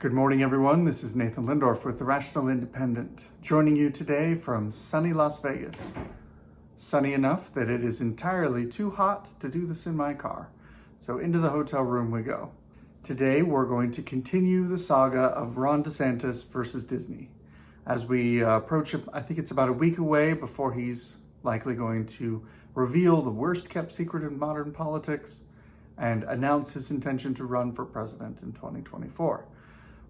Good morning, everyone. This is Nathan Lindorf with The Rational Independent, joining you today from sunny Las Vegas. Sunny enough that it is entirely too hot to do this in my car. So into the hotel room we go. Today, we're going to continue the saga of Ron DeSantis versus Disney. As we approach, I think it's about a week away before he's likely going to reveal the worst kept secret in modern politics and announce his intention to run for president in 2024.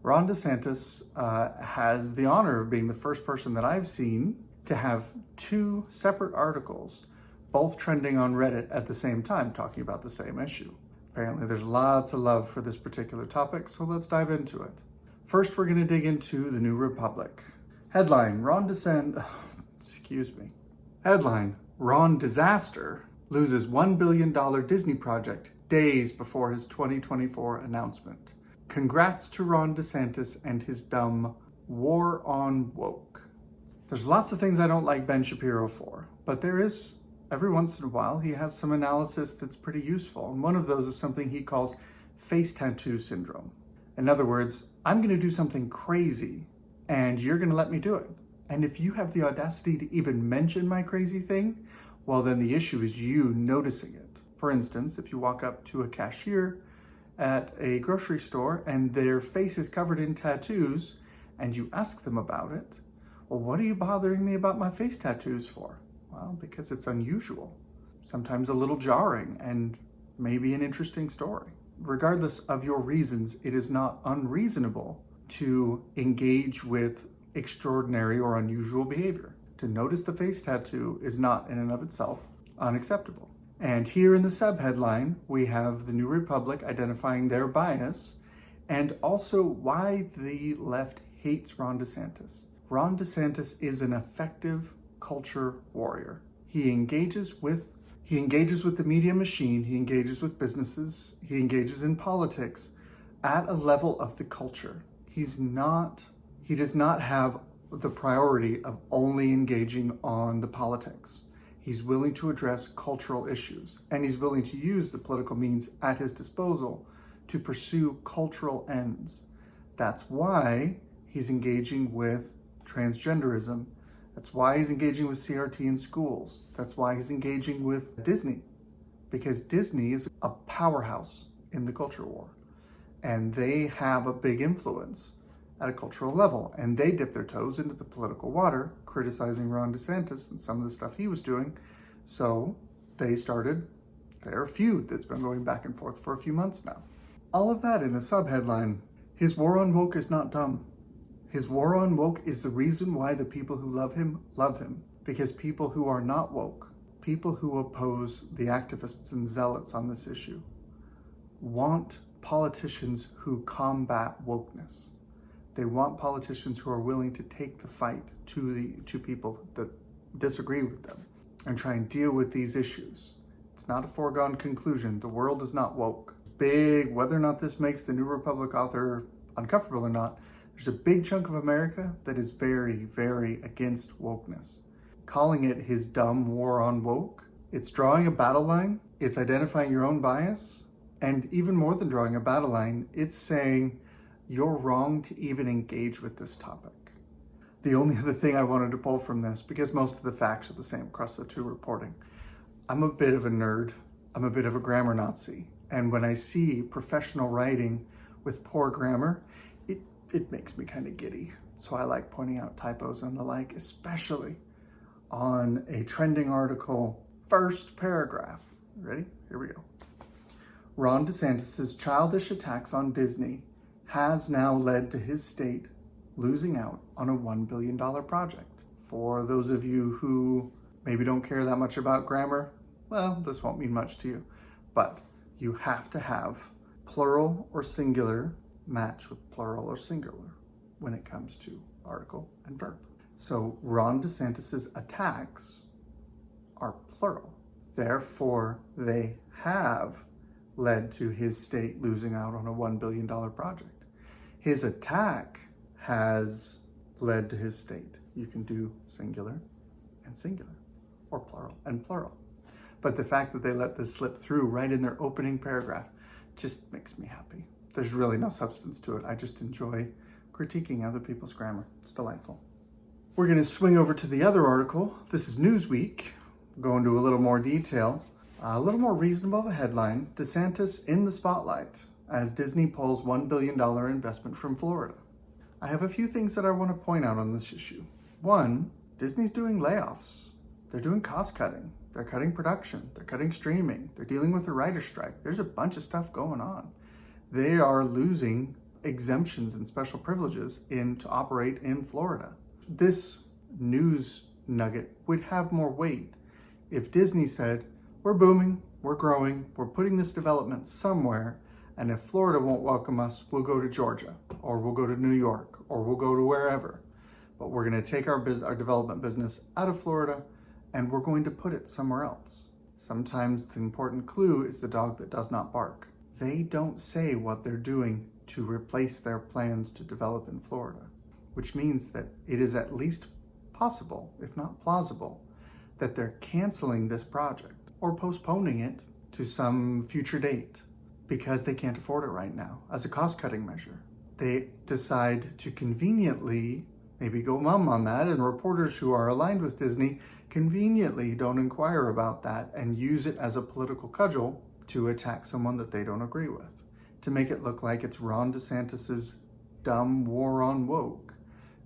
Ron DeSantis has the honor of being the first person that I've seen to have two separate articles, both trending on Reddit at the same time, talking about the same issue. Apparently there's lots of love for this particular topic, so let's dive into it. First, we're going to dig into the New Republic. Headline, Headline, Ron Disaster loses $1 billion Disney project days before his 2024 announcement. Congrats to Ron DeSantis and his dumb war on woke. There's lots of things I don't like Ben Shapiro for, but there is, every once in a while, he has some analysis that's pretty useful. And one of those is something he calls face tattoo syndrome. In other words, I'm going to do something crazy and you're going to let me do it. And if you have the audacity to even mention my crazy thing, well, then the issue is you noticing it. For instance, if you walk up to a cashier at a grocery store and their face is covered in tattoos and you ask them about it, well, what are you bothering me about my face tattoos for? Well, because it's unusual, sometimes a little jarring, and maybe an interesting story. Regardless of your reasons, it is not unreasonable to engage with extraordinary or unusual behavior. To notice the face tattoo is not in and of itself unacceptable. And here in the subheadline, we have the New Republic identifying their bias and also why the left hates Ron DeSantis. Ron DeSantis is an effective culture warrior. He engages with the media machine, he engages with businesses, he engages in politics at a level of the culture. He does not have the priority of only engaging on the politics. He's willing to address cultural issues, and he's willing to use the political means at his disposal to pursue cultural ends. That's why he's engaging with transgenderism. That's why he's engaging with CRT in schools. That's why he's engaging with Disney, because Disney is a powerhouse in the culture war, and they have a big influence at a cultural level, and they dip their toes into the political water, criticizing Ron DeSantis and some of the stuff he was doing. So they started their feud that's been going back and forth for a few months now. All of that in a subheadline. His war on woke is not dumb. His war on woke is the reason why the people who love him, because people who are not woke, people who oppose the activists and zealots on this issue, want politicians who combat wokeness. They want politicians who are willing to take the fight to people that disagree with them and try and deal with these issues. It's not a foregone conclusion. The world is not woke. Whether or not this makes the New Republic author uncomfortable or not, there's a big chunk of America that is very, very against wokeness. Calling it his dumb war on woke, it's drawing a battle line, it's identifying your own bias, and even more than drawing a battle line, it's saying, you're wrong to even engage with this topic. The only other thing I wanted to pull from this, because most of the facts are the same across the two reporting, I'm a bit of a nerd. I'm a bit of a grammar Nazi. And when I see professional writing with poor grammar, it makes me kind of giddy. So I like pointing out typos and the like, especially on a trending article, first paragraph. Ready? Here we go. Ron DeSantis' childish attacks on Disney has now led to his state losing out on a $1 billion project. For those of you who maybe don't care that much about grammar, well, this won't mean much to you, but you have to have plural or singular match with plural or singular when it comes to article and verb. So Ron DeSantis' attacks are plural. Therefore, they have led to his state losing out on a $1 billion project. His attack has led to his state. You can do singular and singular, or plural and plural. But the fact that they let this slip through right in their opening paragraph just makes me happy. There's really no substance to it. I just enjoy critiquing other people's grammar. It's delightful. We're going to swing over to the other article. This is Newsweek. Go into a little more detail. A little more reasonable of a headline. DeSantis in the spotlight as Disney pulls $1 billion investment from Florida. I have a few things that I want to point out on this issue. One, Disney's doing layoffs. They're doing cost cutting. They're cutting production. They're cutting streaming. They're dealing with a writer's strike. There's a bunch of stuff going on. They are losing exemptions and special privileges to operate in Florida. This news nugget would have more weight if Disney said, we're booming, we're growing, we're putting this development somewhere, and if Florida won't welcome us, we'll go to Georgia, or we'll go to New York, or we'll go to wherever. But we're going to take our development business out of Florida, and we're going to put it somewhere else. Sometimes the important clue is the dog that does not bark. They don't say what they're doing to replace their plans to develop in Florida, which means that it is at least possible, if not plausible, that they're canceling this project or postponing it to some future date because they can't afford it right now as a cost-cutting measure. They decide to conveniently maybe go mum on that, and reporters who are aligned with Disney conveniently don't inquire about that and use it as a political cudgel to attack someone that they don't agree with, to make it look like it's Ron DeSantis's dumb war on woke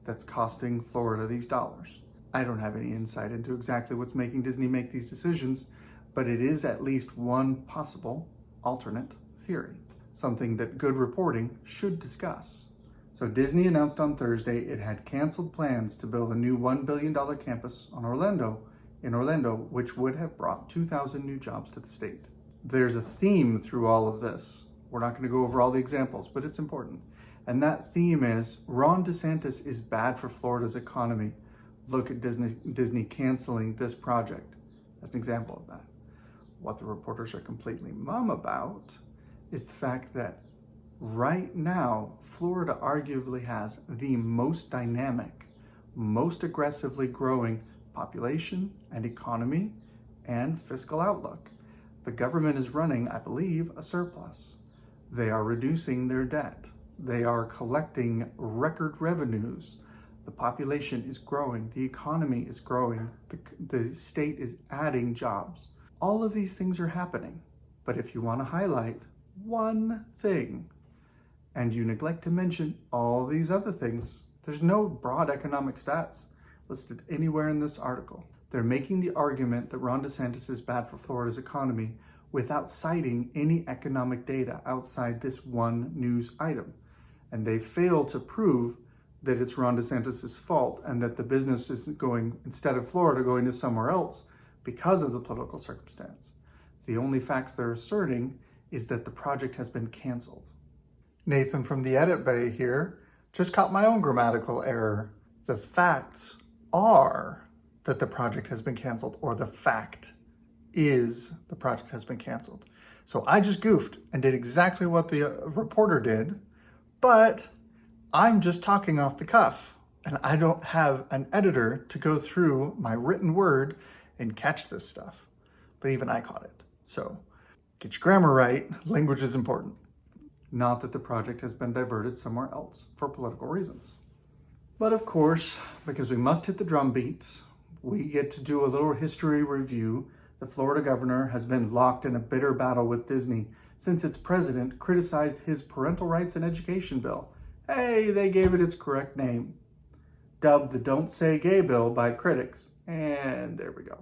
that's costing Florida these dollars. I don't have any insight into exactly what's making Disney make these decisions, but it is at least one possible alternate theory, something that good reporting should discuss. So Disney announced on Thursday it had canceled plans to build a new $1 billion campus in Orlando, which would have brought 2,000 new jobs to the state. There's a theme through all of this. We're not going to go over all the examples, but it's important. And that theme is Ron DeSantis is bad for Florida's economy. Look at Disney canceling this project as an example of that. What the reporters are completely mum about is the fact that right now, Florida arguably has the most dynamic, most aggressively growing population and economy and fiscal outlook. The government is running, I believe, a surplus. They are reducing their debt. They are collecting record revenues. The population is growing. The economy is growing. The state is adding jobs. All of these things are happening. But if you want to highlight one thing, and you neglect to mention all these other things, there's no broad economic stats listed anywhere in this article. They're making the argument that Ron DeSantis is bad for Florida's economy without citing any economic data outside this one news item. And they fail to prove that it's Ron DeSantis' fault and that the business is going, instead of Florida, going to somewhere else because of the political circumstance. The only facts they're asserting is that the project has been canceled. Nathan from the Edit Bay here just caught my own grammatical error. The facts are that the project has been canceled, or the fact is the project has been canceled. So I just goofed and did exactly what the reporter did, but I'm just talking off the cuff, and I don't have an editor to go through my written word and catch this stuff. But even I caught it. So get your grammar right. Language is important. Not that the project has been diverted somewhere else for political reasons. But of course, because we must hit the drum beats, we get to do a little history review. The Florida governor has been locked in a bitter battle with Disney since its president criticized his parental rights and education bill. Hey, they gave it its correct name. Dubbed the Don't Say Gay bill by critics. And there we go.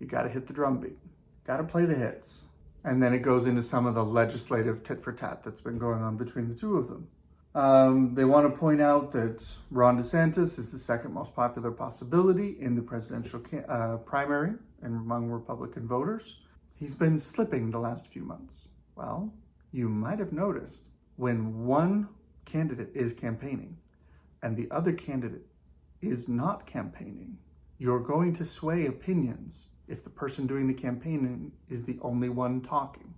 You gotta hit the drum beat. Gotta play the hits. And then it goes into some of the legislative tit for tat that's been going on between the two of them. They want to point out that Ron DeSantis is the second most popular possibility in the presidential primary and among Republican voters. He's been slipping the last few months. Well, you might have noticed when one candidate is campaigning and the other candidate is not campaigning, you're going to sway opinions if the person doing the campaigning is the only one talking.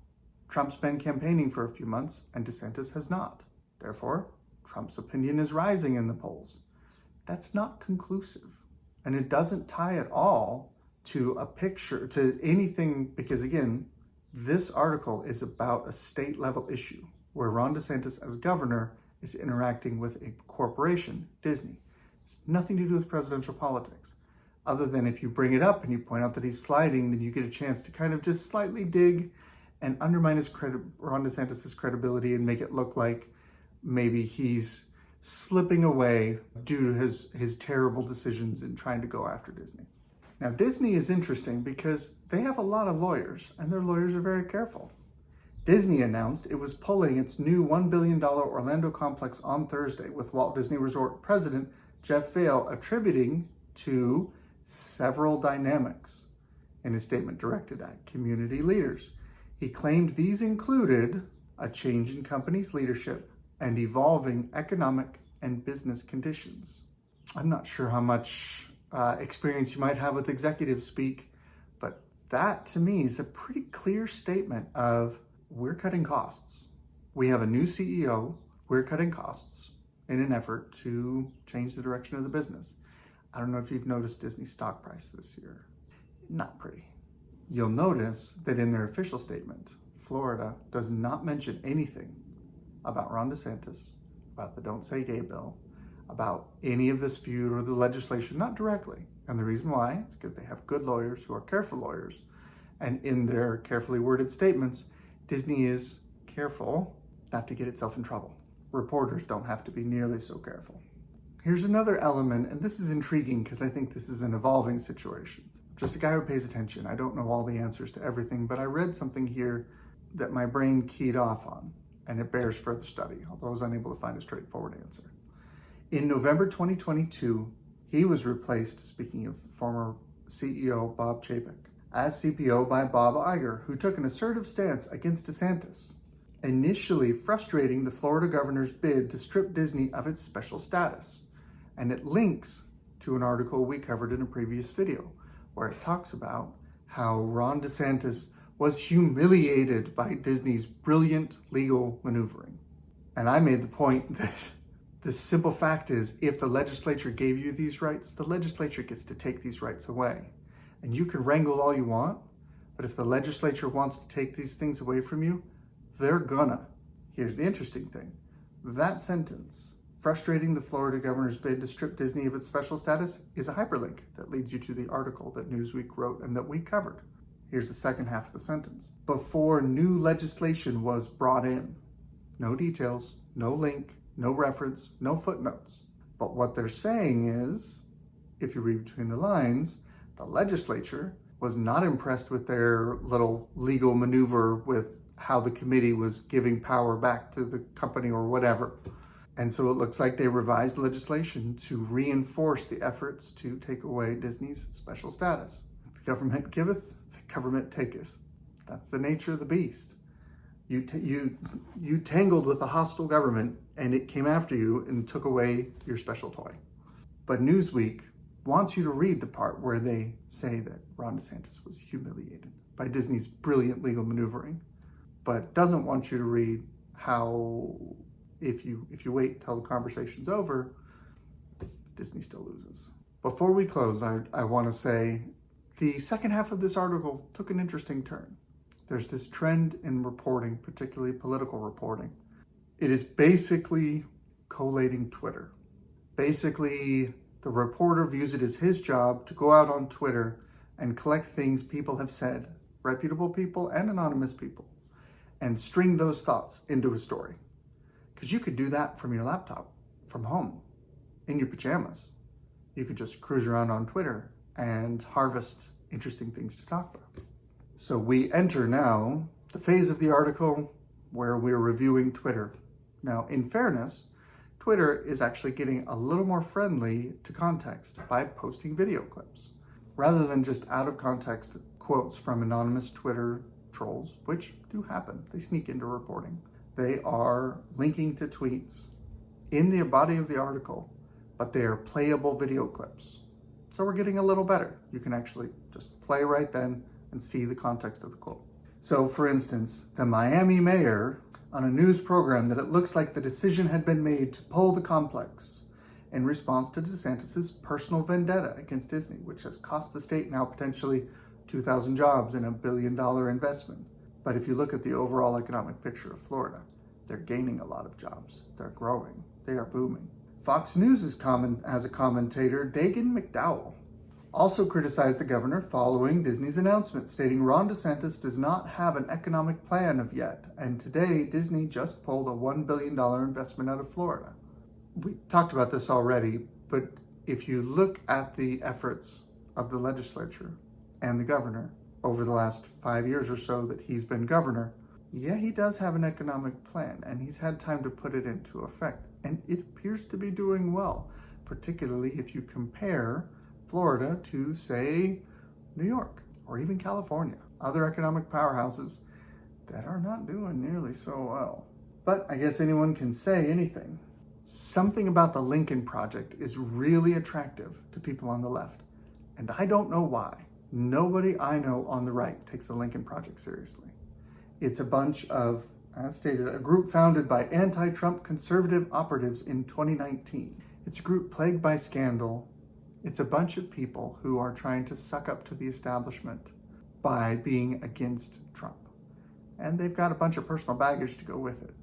Trump's been campaigning for a few months and DeSantis has not. Therefore, Trump's opinion is rising in the polls. That's not conclusive. And it doesn't tie at all to a picture, to anything, because again, this article is about a state level issue. where Ron DeSantis as governor is interacting with a corporation, Disney. It's nothing to do with presidential politics, other than if you bring it up and you point out that he's sliding, then you get a chance to kind of just slightly dig and undermine Ron DeSantis' credibility and make it look like maybe he's slipping away due to his terrible decisions in trying to go after Disney. Now, Disney is interesting because they have a lot of lawyers, and their lawyers are very careful. Disney announced it was pulling its new $1 billion Orlando complex on Thursday, with Walt Disney Resort president Jeff Vail attributing to several dynamics in a statement directed at community leaders. He claimed these included a change in company's leadership and evolving economic and business conditions. I'm not sure how much experience you might have with executive speak, but that to me is a pretty clear statement of we're cutting costs. We have a new CEO, we're cutting costs in an effort to change the direction of the business. I don't know if you've noticed Disney's stock price this year. Not pretty. You'll notice that in their official statement, Florida does not mention anything about Ron DeSantis, about the Don't Say Gay bill, about any of this feud or the legislation, not directly. And the reason why is because they have good lawyers who are careful lawyers. And in their carefully worded statements, Disney is careful not to get itself in trouble. Reporters don't have to be nearly so careful. Here's another element, and this is intriguing because I think this is an evolving situation. Just a guy who pays attention. I don't know all the answers to everything, but I read something here that my brain keyed off on, and it bears further study, although I was unable to find a straightforward answer. In November 2022, he was replaced, speaking of former CEO Bob Chapek, as CPO by Bob Iger, who took an assertive stance against DeSantis, initially frustrating the Florida governor's bid to strip Disney of its special status. And it links to an article we covered in a previous video, where it talks about how Ron DeSantis was humiliated by Disney's brilliant legal maneuvering. And I made the point that the simple fact is, if the legislature gave you these rights, the legislature gets to take these rights away. And you can wrangle all you want, but if the legislature wants to take these things away from you, they're gonna. Here's the interesting thing. That sentence, frustrating the Florida governor's bid to strip Disney of its special status, is a hyperlink that leads you to the article that Newsweek wrote and that we covered. Here's the second half of the sentence. Before new legislation was brought in. No details, no link, no reference, no footnotes. But what they're saying is, if you read between the lines, the legislature was not impressed with their little legal maneuver with how the committee was giving power back to the company or whatever. And so it looks like they revised legislation to reinforce the efforts to take away Disney's special status. The government giveth, the government taketh. That's the nature of the beast. You tangled with a hostile government and it came after you and took away your special toy. But Newsweek wants you to read the part where they say that Ron DeSantis was humiliated by Disney's brilliant legal maneuvering, but doesn't want you to read how if you wait till the conversation's over, Disney still loses. Before we close, I want to say the second half of this article took an interesting turn. There's this trend in reporting, particularly political reporting. It is basically collating Twitter. Basically, the reporter views it as his job to go out on Twitter and collect things people have said, reputable people and anonymous people, and string those thoughts into a story. Because you could do that from your laptop, from home, in your pajamas. You could just cruise around on Twitter and harvest interesting things to talk about. So we enter now the phase of the article where we're reviewing Twitter. Now, in fairness, Twitter is actually getting a little more friendly to context by posting video clips, rather than just out of context quotes from anonymous Twitter trolls, which do happen. They sneak into reporting. They are linking to tweets in the body of the article, but they are playable video clips. So we're getting a little better. You can actually just play right then and see the context of the quote. So for instance, the Miami mayor on a news program that it looks like the decision had been made to pull the complex in response to DeSantis' personal vendetta against Disney, which has cost the state now potentially 2,000 jobs and $1 billion investment. But if you look at the overall economic picture of Florida, They're gaining a lot of jobs. They're growing. They are booming. Fox News has a commentator, Dagan McDowell, also criticized the governor following Disney's announcement, stating Ron DeSantis does not have an economic plan of yet, and today Disney just pulled a $1 billion investment out of Florida. We talked about this already, but if you look at the efforts of the legislature and the governor over the last 5 years or so that he's been governor, yeah, he does have an economic plan, and he's had time to put it into effect, and it appears to be doing well, particularly if you compare Florida to, say, New York or even California, other economic powerhouses that are not doing nearly so well. But I guess anyone can say anything. Something about the Lincoln Project is really attractive to people on the left, and I don't know why. Nobody I know on the right takes the Lincoln Project seriously. It's a bunch of, as stated, a group founded by anti-Trump conservative operatives in 2019. It's a group plagued by scandal. It's a bunch of people who are trying to suck up to the establishment by being against Trump. And they've got a bunch of personal baggage to go with it.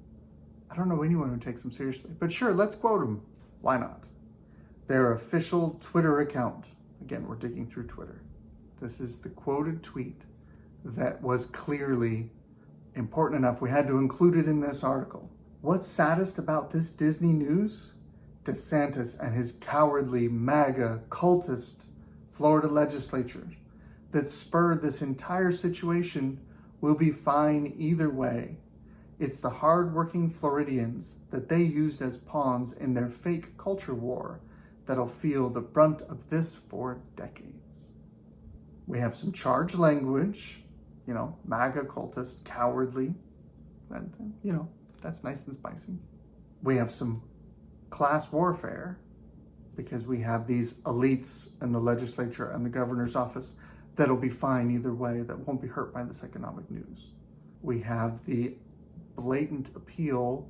I don't know anyone who takes them seriously, but sure, let's quote them. Why not? Their official Twitter account. Again, we're digging through Twitter. This is the quoted tweet that was clearly important enough we had to include it in this article. What's saddest about this Disney news? DeSantis and his cowardly MAGA cultist Florida legislature that spurred this entire situation will be fine either way. It's the hard-working Floridians that they used as pawns in their fake culture war that'll feel the brunt of this for decades. We have some charged language, MAGA cultist, cowardly, and, that's nice and spicy. We have some class warfare because we have these elites in the legislature and the governor's office that'll be fine either way, that won't be hurt by this economic news. We have the blatant appeal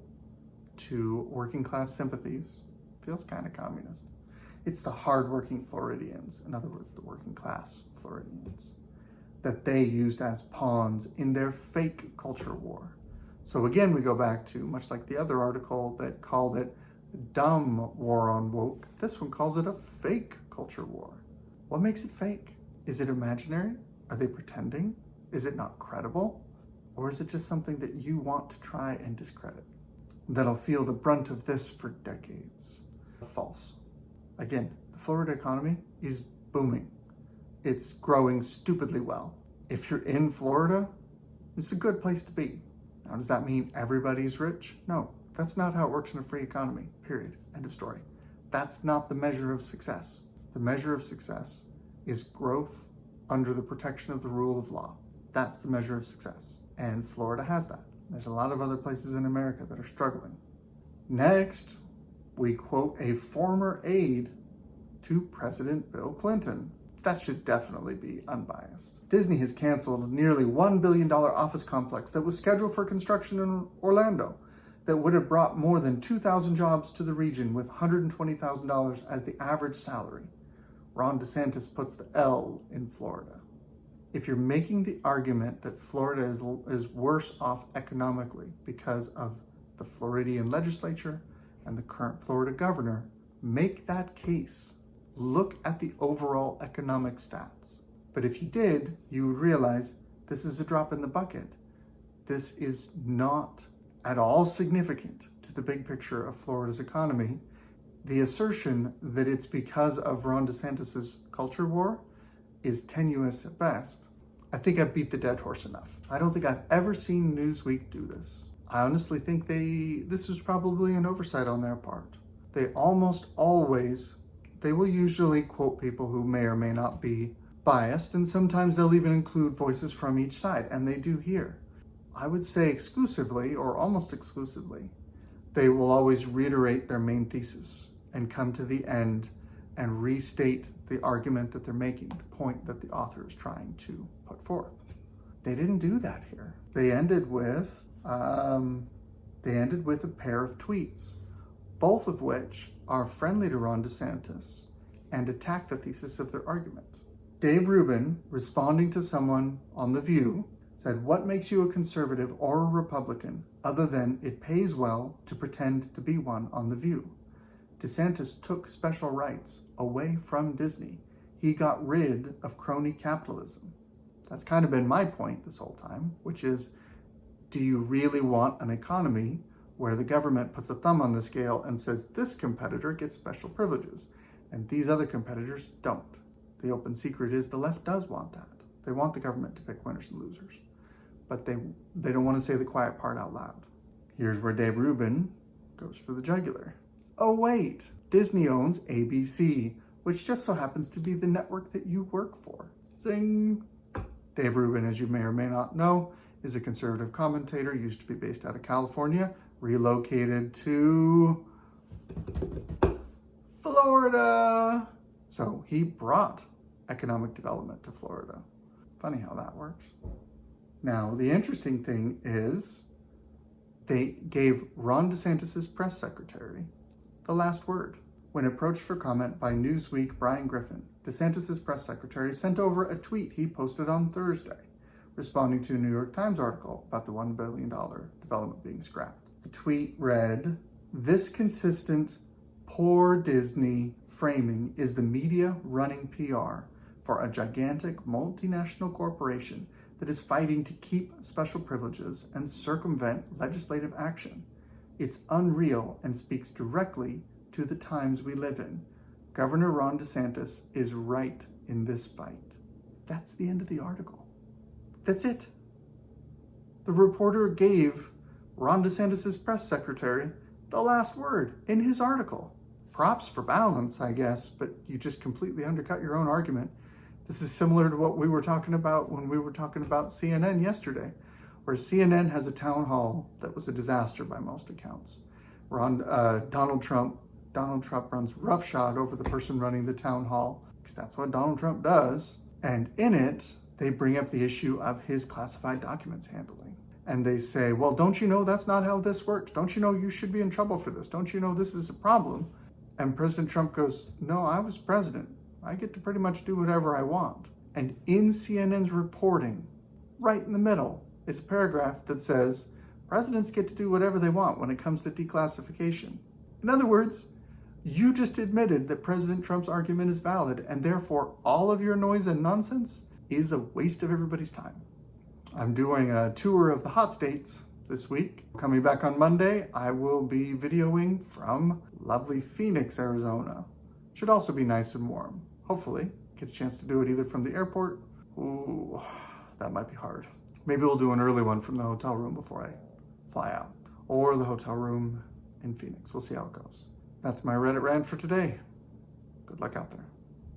to working class sympathies. Feels kind of communist. It's the hardworking Floridians, in other words, the working class Floridians, that they used as pawns in their fake culture war. So again, we go back to, much like the other article that called it dumb war on woke, this one calls it a fake culture war. What makes it fake? Is it imaginary? Are they pretending? Is it not credible? Or is it just something that you want to try and discredit? That'll feel the brunt of this for decades. False. Again, the Florida economy is booming. It's growing stupidly well. If you're in Florida, it's a good place to be. Now, does that mean everybody's rich? No, that's not how it works in a free economy, period. End of story. That's not the measure of success. The measure of success is growth under the protection of the rule of law. That's the measure of success. And Florida has that. There's a lot of other places in America that are struggling. Next, we quote a former aide to President Bill Clinton. That should definitely be unbiased. Disney has canceled a nearly $1 billion office complex that was scheduled for construction in Orlando that would have brought more than 2,000 jobs to the region with $120,000 as the average salary. Ron DeSantis puts the L in Florida. If you're making the argument that Florida is worse off economically because of the Floridian legislature and the current Florida governor, make that case. Look at the overall economic stats. But if you did, you would realize this is a drop in the bucket. This is not at all significant to the big picture of Florida's economy. The assertion that it's because of Ron DeSantis' culture war is tenuous at best. I think I've beat the dead horse enough. I don't think I've ever seen Newsweek do this. I honestly think this was probably an oversight on their part. They will usually quote people who may or may not be biased, and sometimes they'll even include voices from each side, and they do here. I would say exclusively, or almost exclusively, they will always reiterate their main thesis and come to the end and restate the argument that they're making, the point that the author is trying to put forth. They didn't do that here. They ended with a pair of tweets, both of which are friendly to Ron DeSantis and attack the thesis of their argument. Dave Rubin, responding to someone on The View, said, what makes you a conservative or a Republican other than it pays well to pretend to be one on The View? DeSantis took special rights away from Disney. He got rid of crony capitalism. That's kind of been my point this whole time, which is, do you really want an economy where the government puts a thumb on the scale and says this competitor gets special privileges and these other competitors don't? The open secret is the left does want that. They want the government to pick winners and losers, but they don't want to say the quiet part out loud. Here's where Dave Rubin goes for the jugular. Oh wait, Disney owns ABC, which just so happens to be the network that you work for. Zing! Dave Rubin, as you may or may not know, is a conservative commentator, used to be based out of California, relocated to Florida. So he brought economic development to Florida. Funny how that works. Now, the interesting thing is they gave Ron DeSantis' press secretary the last word. When approached for comment by Newsweek Brian Griffin, DeSantis' press secretary sent over a tweet he posted on Thursday, responding to a New York Times article about the $1 billion development being scrapped. The tweet read, "This consistent poor Disney framing is the media running PR for a gigantic multinational corporation that is fighting to keep special privileges and circumvent legislative action. It's unreal and speaks directly to the times we live in. Governor Ron DeSantis is right in this fight." That's the end of the article. That's it. The reporter gave Ron DeSantis' press secretary the last word in his article. Props for balance, I guess, but you just completely undercut your own argument. This is similar to what we were talking about when we were talking about CNN yesterday, where CNN has a town hall that was a disaster by most accounts. Donald Trump runs roughshod over the person running the town hall, because that's what Donald Trump does. And in it, they bring up the issue of his classified documents handling. And they say, well, don't you know that's not how this works? Don't you know you should be in trouble for this? Don't you know this is a problem? And President Trump goes, no, I was president. I get to pretty much do whatever I want. And in CNN's reporting, right in the middle, is a paragraph that says, presidents get to do whatever they want when it comes to declassification. In other words, you just admitted that President Trump's argument is valid, and therefore all of your noise and nonsense is a waste of everybody's time. I'm doing a tour of the hot states this week. Coming back on Monday, I will be videoing from lovely Phoenix, Arizona. Should also be nice and warm. Hopefully, get a chance to do it either from the airport. Ooh, that might be hard. Maybe we'll do an early one from the hotel room before I fly out, or the hotel room in Phoenix. We'll see how it goes. That's my Reddit rant for today. Good luck out there.